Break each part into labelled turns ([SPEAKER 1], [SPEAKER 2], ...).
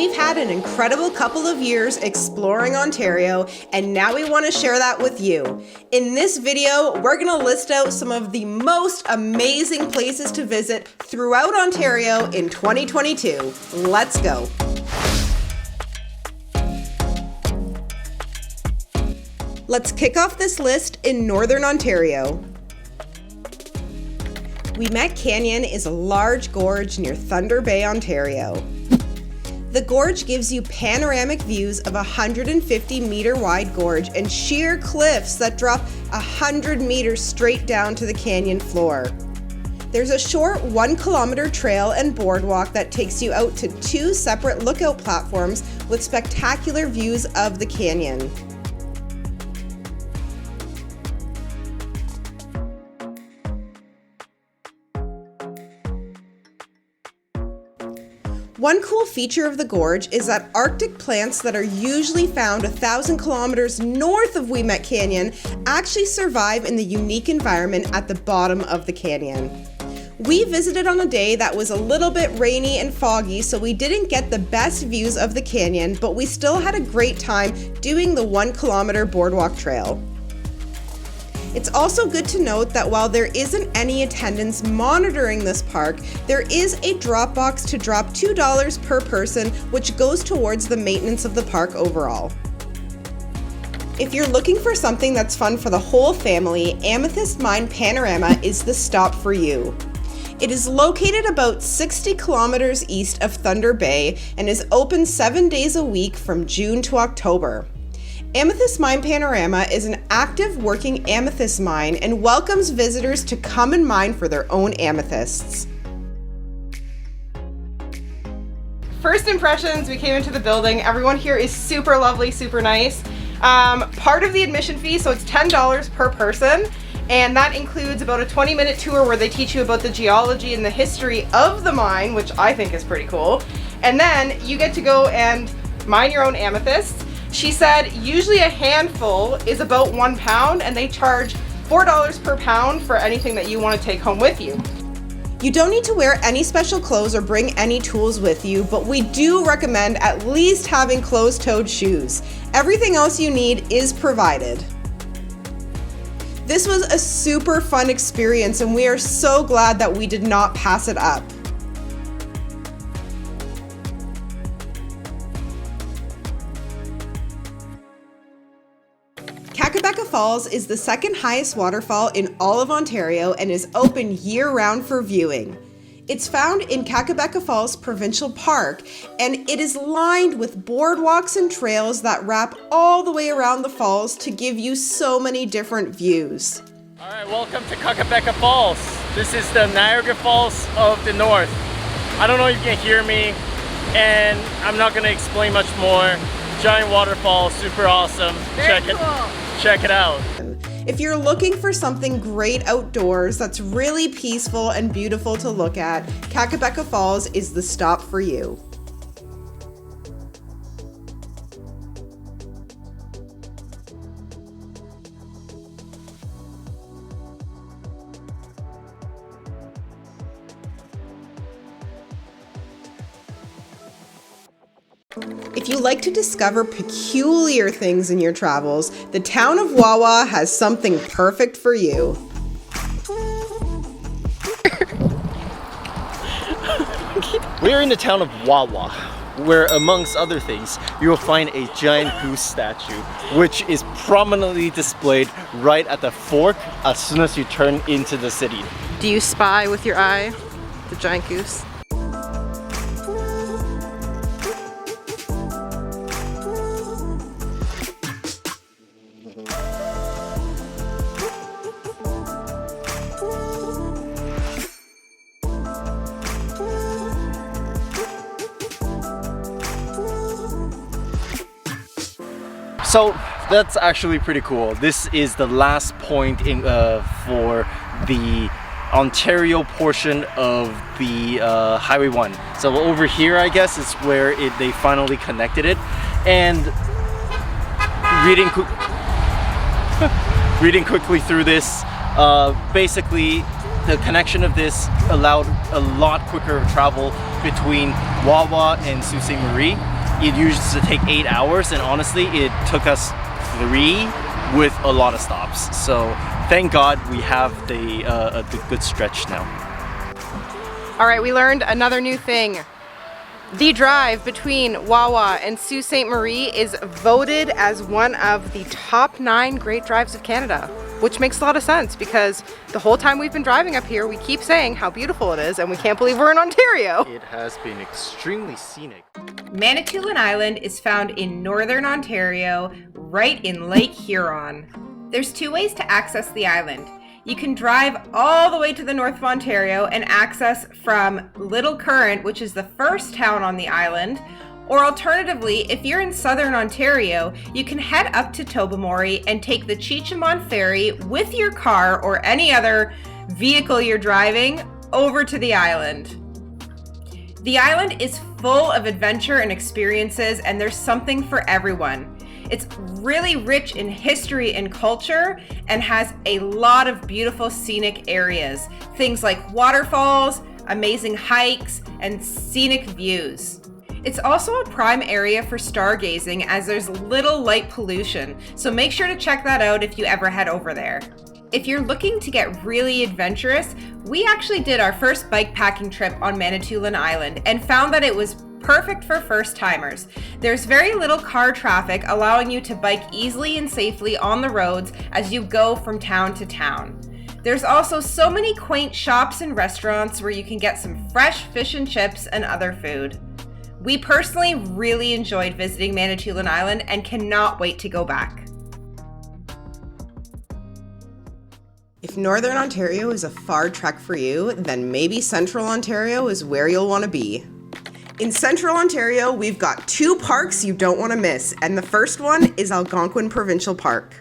[SPEAKER 1] We've had an incredible couple of years exploring Ontario, and now we want to share that with you. In this video, we're going to list out some of the most amazing places to visit throughout Ontario in 2022. Let's go. Let's kick off this list in Northern Ontario. Ouimet Canyon is a large gorge near Thunder Bay, Ontario. The gorge gives you panoramic views of a 150-meter wide gorge and sheer cliffs that drop 100 meters straight down to the canyon floor. There's a short 1-kilometer trail and boardwalk that takes you out to 2 separate lookout platforms with spectacular views of the canyon. One cool feature of the gorge is that Arctic plants that are usually found 1,000 kilometers north of Ouimet Canyon actually survive in the unique environment at the bottom of the canyon. We visited on a day that was a little bit rainy and foggy, so we didn't get the best views of the canyon, but we still had a great time doing the 1-kilometer boardwalk trail. It's also good to note that while there isn't any attendance monitoring this park, there is a drop box to drop $2 per person, which goes towards the maintenance of the park overall. If you're looking for something that's fun for the whole family, Amethyst Mine Panorama is the stop for you. It is located about 60 kilometers east of Thunder Bay and is open 7 days a week from June to October. Amethyst Mine Panorama is an active working amethyst mine and welcomes visitors to come and mine for their own amethysts. First impressions, we came into the building. Everyone here is super lovely, super nice. Part of the admission fee, so it's $10 per person, and that includes about a 20-minute tour where they teach you about the geology and the history of the mine, which I think is pretty cool. And then you get to go and mine your own amethysts. She said usually a handful is about £1 and they charge $4 per pound for anything that you want to take home with you. You don't need to wear any special clothes or bring any tools with you, but we do recommend at least having closed-toed shoes. Everything else you need is provided. This was a super fun experience and we are so glad that we did not pass it up. Kakabeka Falls is the second highest waterfall in all of Ontario and is open year-round for viewing. It's found in Kakabeka Falls Provincial Park, and it is lined with boardwalks and trails that wrap all the way around the falls to give you so many different views.
[SPEAKER 2] All right, welcome to Kakabeka Falls. This is the Niagara Falls of the north. I don't know if you can hear me, and I'm not going to explain much more. Giant waterfall, super awesome. Check it out.
[SPEAKER 1] If you're looking for something great outdoors that's really peaceful and beautiful to look at, Kakabeka Falls is the stop for you. If you like to discover peculiar things in your travels, the town of Wawa has something perfect for you.
[SPEAKER 2] We're in the town of Wawa, where amongst other things, you will find a giant goose statue, which is prominently displayed right at the fork as soon as you turn into the city.
[SPEAKER 1] Do you spy with your eye the giant goose?
[SPEAKER 2] So that's actually pretty cool. This is the last point in for the Ontario portion of the Highway 1. So over here, I guess, is where they finally connected it. And reading quickly through this, basically the connection of this allowed a lot quicker travel between Wawa and Sault Ste. Marie. It used to take 8 hours, and honestly, it took us 3 with a lot of stops. So thank God we have the good stretch now.
[SPEAKER 1] All right, we learned another new thing. The drive between Wawa and Sault Ste. Marie is voted as one of the top 9 great drives of Canada, which makes a lot of sense because the whole time we've been driving up here, we keep saying how beautiful it is, and we can't believe we're in Ontario.
[SPEAKER 2] It has been extremely scenic.
[SPEAKER 1] Manitoulin Island is found in northern Ontario, right in Lake Huron. There's 2 ways to access the island. You can drive all the way to the north of Ontario and access from Little Current, which is the first town on the island, or alternatively, if you're in southern Ontario, you can head up to Tobermory and take the Cheecham ferry with your car or any other vehicle you're driving over to the island. The island is full of adventure and experiences, and there's something for everyone. It's really rich in history and culture and has a lot of beautiful scenic areas. Things like waterfalls, amazing hikes, and scenic views. It's also a prime area for stargazing as there's little light pollution, so make sure to check that out if you ever head over there. If you're looking to get really adventurous, we actually did our first bike packing trip on Manitoulin Island and found that it was perfect for first timers. There's very little car traffic, allowing you to bike easily and safely on the roads as you go from town to town. There's also so many quaint shops and restaurants where you can get some fresh fish and chips and other food. We personally really enjoyed visiting Manitoulin Island and cannot wait to go back. If Northern Ontario is a far trek for you, then maybe Central Ontario is where you'll want to be. In Central Ontario, we've got 2 parks you don't want to miss, and the first one is Algonquin Provincial Park.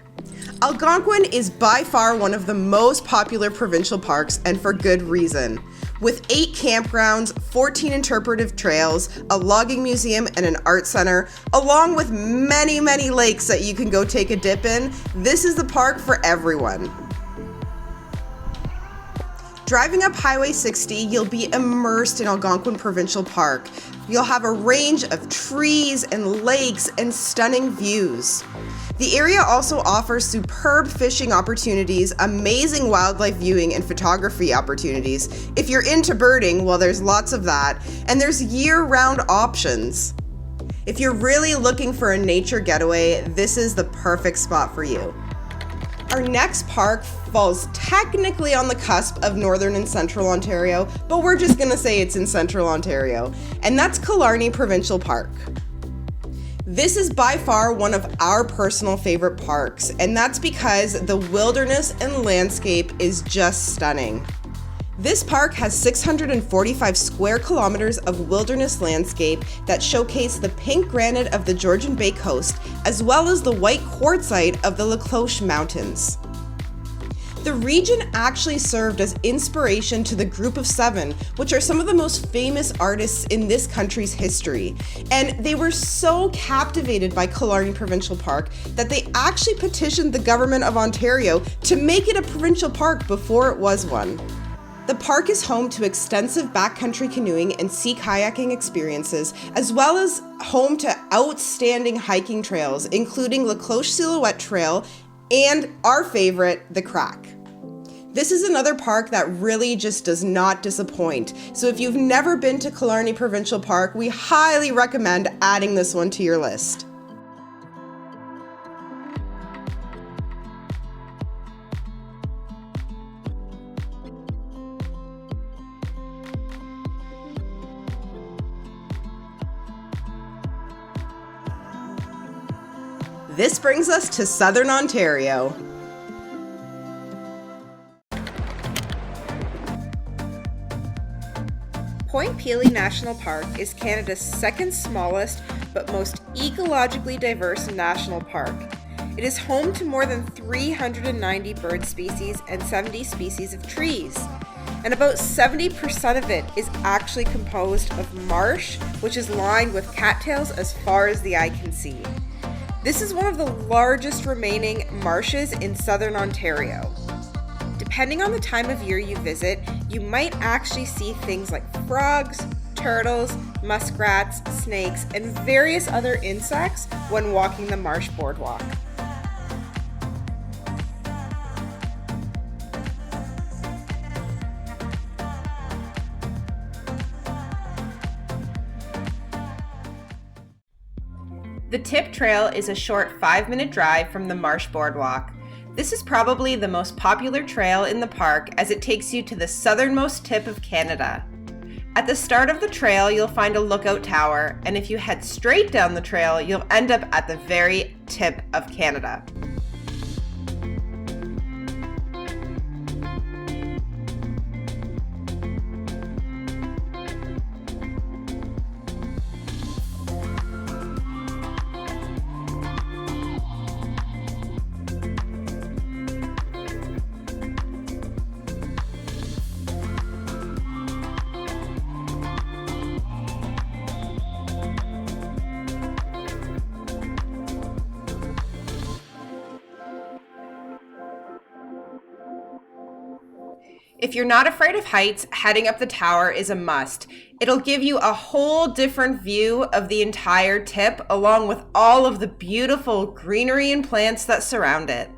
[SPEAKER 1] Algonquin is by far one of the most popular provincial parks, and for good reason. With 8 campgrounds, 14 interpretive trails, a logging museum, and an art center, along with many, many lakes that you can go take a dip in, this is the park for everyone. Driving up Highway 60, you'll be immersed in Algonquin Provincial Park. You'll have a range of trees and lakes and stunning views. The area also offers superb fishing opportunities, amazing wildlife viewing and photography opportunities. If you're into birding, well, there's lots of that, and there's year-round options. If you're really looking for a nature getaway, this is the perfect spot for you. Our next park falls technically on the cusp of Northern and Central Ontario, but we're just gonna say it's in Central Ontario, and that's Killarney Provincial Park. This is by far one of our personal favorite parks, and that's because the wilderness and landscape is just stunning. This park has 645 square kilometers of wilderness landscape that showcase the pink granite of the Georgian Bay coast, as well as the white quartzite of the La Cloche Mountains. The region actually served as inspiration to the Group of Seven, which are some of the most famous artists in this country's history. And they were so captivated by Killarney Provincial Park that they actually petitioned the government of Ontario to make it a provincial park before it was one. The park is home to extensive backcountry canoeing and sea kayaking experiences, as well as home to outstanding hiking trails, including La Cloche Silhouette Trail and our favorite, the Crack. This is another park that really just does not disappoint. So if you've never been to Killarney Provincial Park, we highly recommend adding this one to your list. This brings us to Southern Ontario. Point Pelee National Park is Canada's second smallest but most ecologically diverse national park. It is home to more than 390 bird species and 70 species of trees. And about 70% of it is actually composed of marsh, which is lined with cattails as far as the eye can see. This is one of the largest remaining marshes in Southern Ontario. depending on the time of year you visit, you might actually see things like frogs, turtles, muskrats, snakes, and various other insects when walking the marsh boardwalk. The Tip Trail is a short 5-minute drive from the Marsh Boardwalk. This is probably the most popular trail in the park as it takes you to the southernmost tip of Canada. At the start of the trail, you'll find a lookout tower, and if you head straight down the trail, you'll end up at the very tip of Canada. If you're not afraid of heights, heading up the tower is a must. It'll give you a whole different view of the entire tip, along with all of the beautiful greenery and plants that surround it.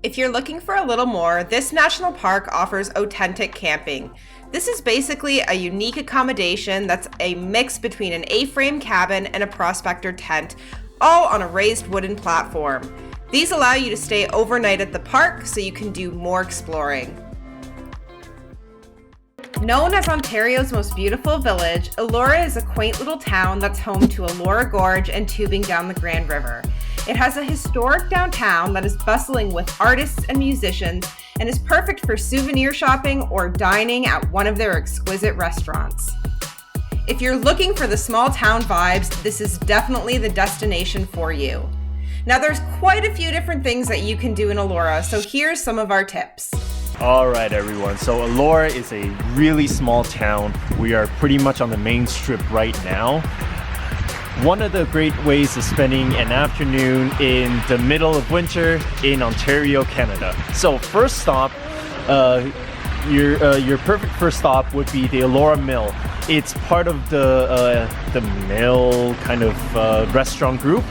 [SPEAKER 1] If you're looking for a little more, this national park offers authentic camping. This is basically a unique accommodation that's a mix between an A-frame cabin and a prospector tent, all on a raised wooden platform. These allow you to stay overnight at the park so you can do more exploring. Known as Ontario's most beautiful village, Elora is a quaint little town that's home to Elora Gorge and tubing down the Grand River. It has a historic downtown that is bustling with artists and musicians and is perfect for souvenir shopping or dining at one of their exquisite restaurants. If you're looking for the small town vibes, this is definitely the destination for you. Now there's quite a few different things that you can do in Elora, so here's some of our tips.
[SPEAKER 2] Alright everyone, so Elora is a really small town. We are pretty much on the main strip right now. One of the great ways of spending an afternoon in the middle of winter in Ontario, Canada. So first stop, your perfect first stop would be the Elora Mill. It's part of the Mill kind of restaurant group.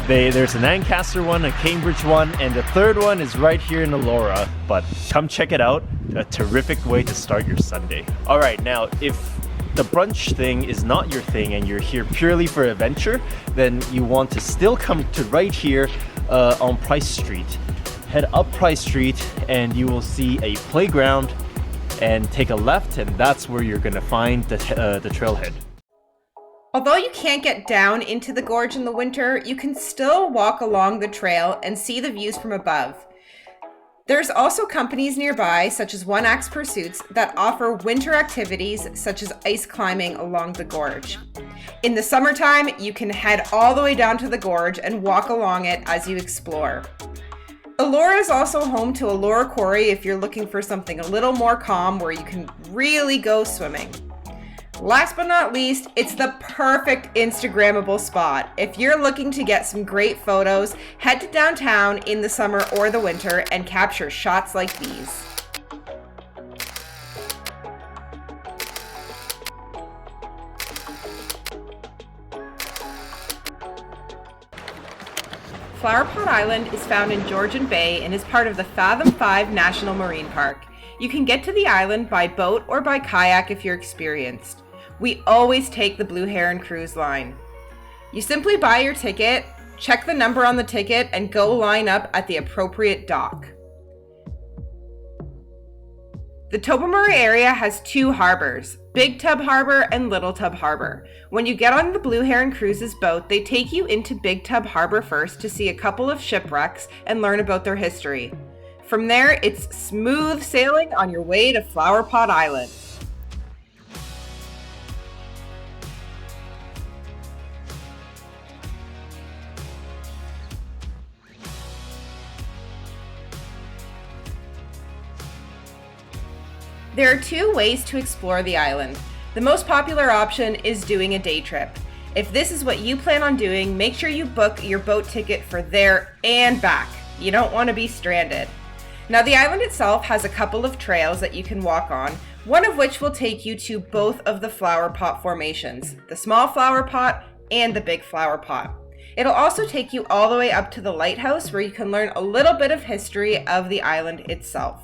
[SPEAKER 2] There's an Ancaster one, a Cambridge one, and the third one is right here in Elora. But come check it out. A terrific way to start your Sunday. All right, now if the brunch thing is not your thing and you're here purely for adventure, then you want to still come to right here on Price Street. Head up Price Street and you will see a playground, and take a left, and that's where you're gonna find the trailhead.
[SPEAKER 1] Although you can't get down into the gorge in the winter, you can still walk along the trail and see the views from above. There's also companies nearby, such as One Axe Pursuits, that offer winter activities such as ice climbing along the gorge. In the summertime, you can head all the way down to the gorge and walk along it as you explore. Elora is also home to Elora Quarry if you're looking for something a little more calm where you can really go swimming. Last but not least, it's the perfect Instagrammable spot. If you're looking to get some great photos, head to downtown in the summer or the winter and capture shots like these. Flowerpot Island is found in Georgian Bay and is part of the Fathom 5 National Marine Park. You can get to the island by boat or by kayak if you're experienced. We always take the Blue Heron Cruise line. You simply buy your ticket, check the number on the ticket, and go line up at the appropriate dock. The Tobermory area has two harbors, Big Tub Harbor and Little Tub Harbor. When you get on the Blue Heron Cruises boat, they take you into Big Tub Harbor first to see a couple of shipwrecks and learn about their history. From there, it's smooth sailing on your way to Flowerpot Island. There are two ways to explore the island. The most popular option is doing a day trip. If this is what you plan on doing, make sure you book your boat ticket for there and back. You don't want to be stranded.
[SPEAKER 3] Now the island itself has a couple of trails that you can walk on, one of which will take you to both of the flower pot formations, the small flower pot and the big flower pot. It'll also take you all the way up to the lighthouse where you can learn a little bit of history of the island itself.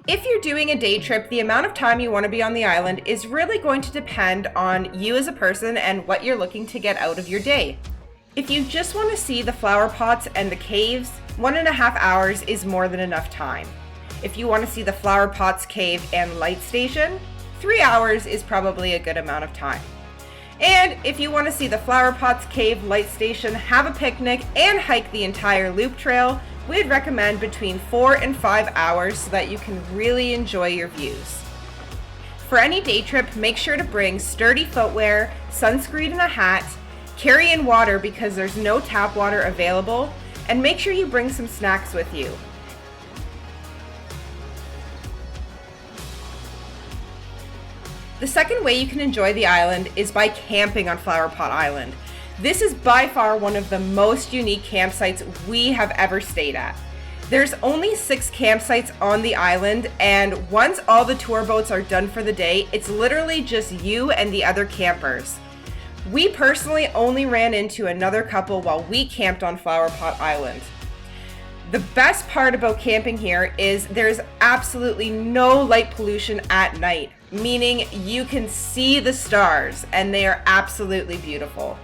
[SPEAKER 3] If you're doing a day trip, the amount of time you want to be on the island is really going to depend on you as a person and what you're looking to get out of your day. If you just want to see the flower pots and the caves, 1.5 hours is more than enough time. If you want to see the flower pots, cave, and light station, 3 hours is probably a good amount of time. And if you want to see the flower pots, cave, light station, have a picnic, and hike the entire loop trail, we'd recommend between 4 and 5 hours so that you can really enjoy your views. For any day trip, make sure to bring sturdy footwear, sunscreen and a hat, carry in water because there's no tap water available, and make sure you bring some snacks with you. The second way you can enjoy the island is by camping on Flowerpot Island. This is by far one of the most unique campsites we have ever stayed at. There's only 6 campsites on the island, and once all the tour boats are done for the day, it's literally just you and the other campers. We personally only ran into another couple while we camped on Flowerpot Island. The best part about camping here is there's absolutely no light pollution at night, meaning you can see the stars and they are absolutely beautiful.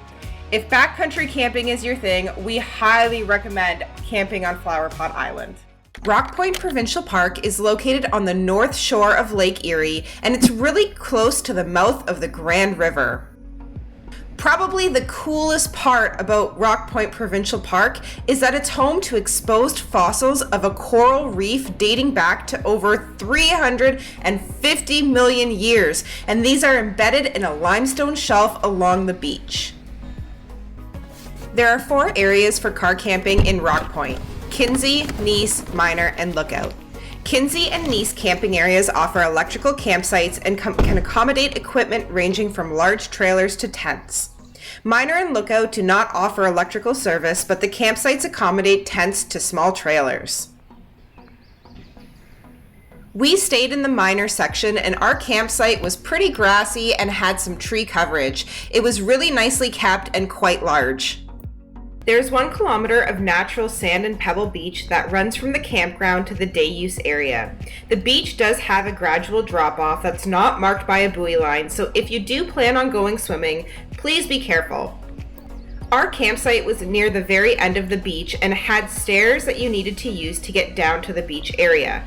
[SPEAKER 3] If backcountry camping is your thing, we highly recommend camping on Flowerpot Island. Rock Point Provincial Park is located on the north shore of Lake Erie, and it's really close to the mouth of the Grand River. Probably the coolest part about Rock Point Provincial Park is that it's home to exposed fossils of a coral reef dating back to over 350 million years, and these are embedded in a limestone shelf along the beach. There are 4 areas for car camping in Rock Point: Kinsey, Nice, Minor, and Lookout. Kinsey and Nice camping areas offer electrical campsites and can accommodate equipment ranging from large trailers to tents. Minor and Lookout do not offer electrical service, but the campsites accommodate tents to small trailers. We stayed in the Minor section, and our campsite was pretty grassy and had some tree coverage. It was really nicely kept and quite large. There's 1 kilometer of natural sand and pebble beach that runs from the campground to the day use area. The beach does have a gradual drop off that's not marked by a buoy line, so if you do plan on going swimming, please be careful. Our campsite was near the very end of the beach and had stairs that you needed to use to get down to the beach area.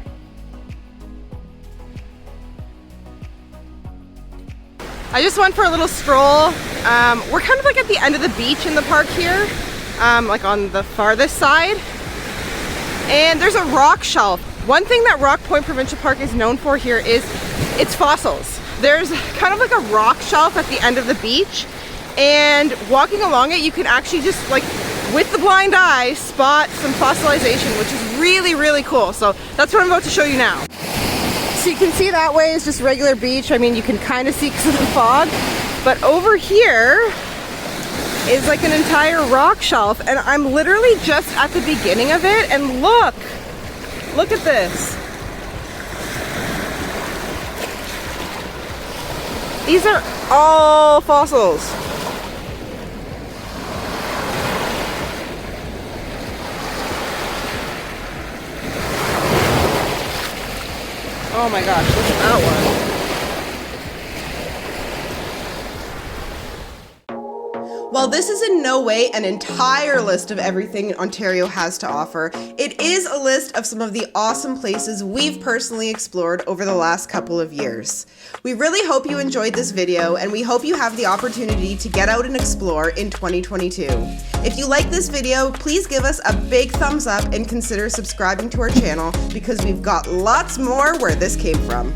[SPEAKER 4] I just went for a little stroll. We're kind of like at the end of the beach in the park here. Like on the farthest side, and there's a rock shelf. One thing that Rock Point Provincial Park is known for here is its fossils. There's kind of like a rock shelf at the end of the beach, and walking along it you can actually just like with the blind eye spot some fossilization, which is really, really cool. So that's what I'm about to show you now. So you can see that way is just regular beach. I mean, you can kind of see because of the fog, but over here is like an entire rock shelf, and I'm literally just at the beginning of it, and look at this. These are all fossils. Oh my gosh, look at that one.
[SPEAKER 1] While this is in no way an entire list of everything Ontario has to offer, it is a list of some of the awesome places we've personally explored over the last couple of years. We really hope you enjoyed this video, and we hope you have the opportunity to get out and explore in 2022. If you like this video, please give us a big thumbs up and consider subscribing to our channel because we've got lots more where this came from.